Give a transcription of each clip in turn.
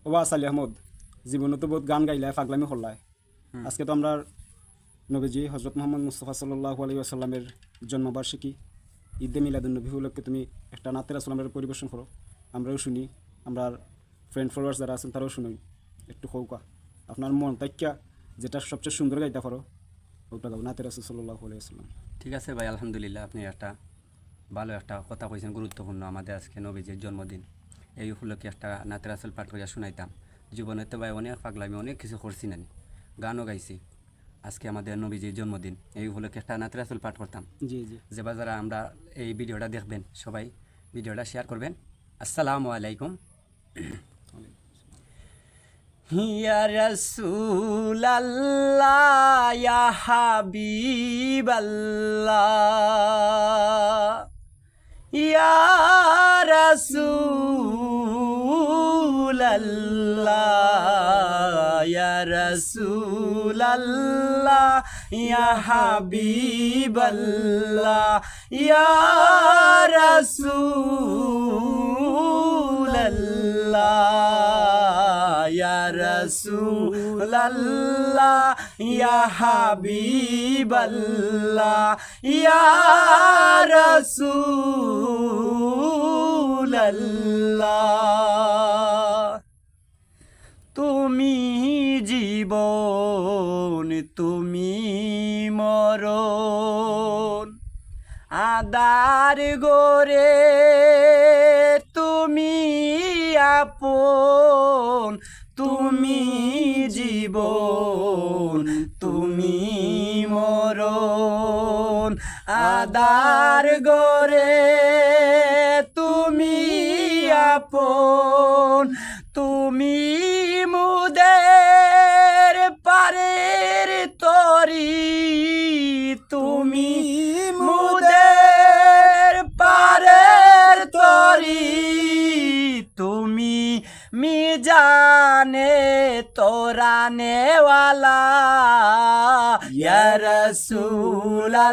ওবা আসালি আহমদ জীবনে তো বহুত গান গাইলায় পাগলামি করলায়। আজকে তো আমরা নবীজি হজরত মোহাম্মদ মুস্তফা সাল্লাল্লাহু আলাইহি ওয়াসাল্লামের জন্মবার্ষিকী ঈদে মিলাদুন্নবী উপলক্ষে তুমি একটা নাতের রাসূলের পরিবেশন করো, আমরাও শুনি, আমরা ফ্রেন্ড ফলোয়ার্স যারা আছেন তারাও শুনি। একটু কৌকা আপনার মন তাইকা যেটা সবচেয়ে সুন্দর গাইতে পারো ওটা গাও, নাতের রাসূল সাল্লাল্লাহু আলাইহি ওয়াসাল্লাম। ঠিক আছে ভাই, আলহামদুলিল্লাহ আপনি একটা ভালো একটা কথা কইছেন, গুরুত্বপূর্ণ। আমাদের আজকে নবীজির জন্মদিন, এই উপলক্ষে একটা নাতের রাসূল পাঠ করিয়া শুনাইতাম। জীবনে তো ভাই অনেক পাগলামি অনেক কিছু করছি নানি, গানও গাইছি। আজকে আমাদের নবীজির জন্মদিন, এই উপলক্ষে একটা নাতের রাসূল পাঠ করতাম। জি জি, যে যারা আমরা এই ভিডিওটা দেখবেন সবাই ভিডিওটা শেয়ার করবেন। আসসালামু আলাইকুম। ইয়া রাসূলাল্লাহ ইয়া হাবিবাল্লাহ, ইয়া রাসূলাল্লাহ ইয়া রাসূলাল্লাহ ইয়া হাবিবাল্লাহ, ইয়া রাসূলাল্লাহ ইয়া রাসূলাল্লাহ ইয়া হাবিবাল্লাহ, ইয়া রাসূলাল্লাহ। তুমি জীবন তুমি মরণ, আদার গোরে তুমি আপন, তুমি জীবন তুমি মরণ, আদার গোরে তুমি আপন, তুমি মুদের পারের তরি, তুমি মুদের পারের তরি, তুমি মিজানে তোরানেওয়ালা, ইয়া রাসূলাল্লাহ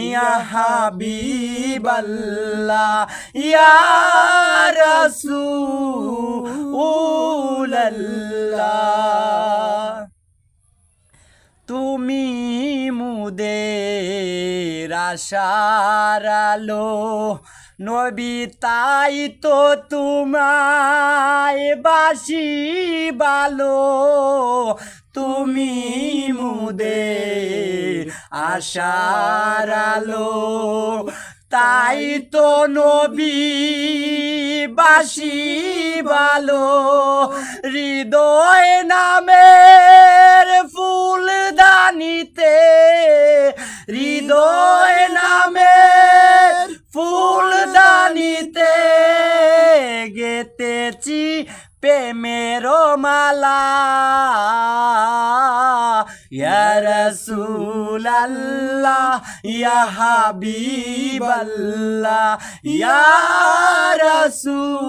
ইয়া হাবিবাল্লাহ, ইয়া রাসূলাল্লাহ। তুমি মুদের আশার আলো নবী, তাই তো তোমায় বাসি ভালো, তুমি মুদের আশার আলো, তাই তো নবী বাসি ভালো, হৃদয় নামের ফুল দানিতে, হৃদয় নামের ফুল দানিতে গেতেছি প্রেমের মালা, ইয়া রাসূলাল্লাহ ইয়া হাবিবাল্লাহ, ইয়া রাসূলাল্লাহ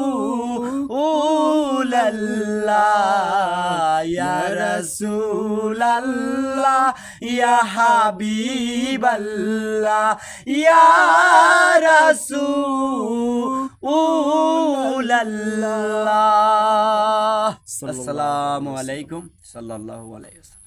ইয়া রাসূলাল্লাহ ইয়া হাবিবাল্লাহ, ইয়া রাসূলাল্লাহ। আসসালামু আলাইকুম সাল্লাল্লাহু আলাইহি ওয়াসাল্লাম।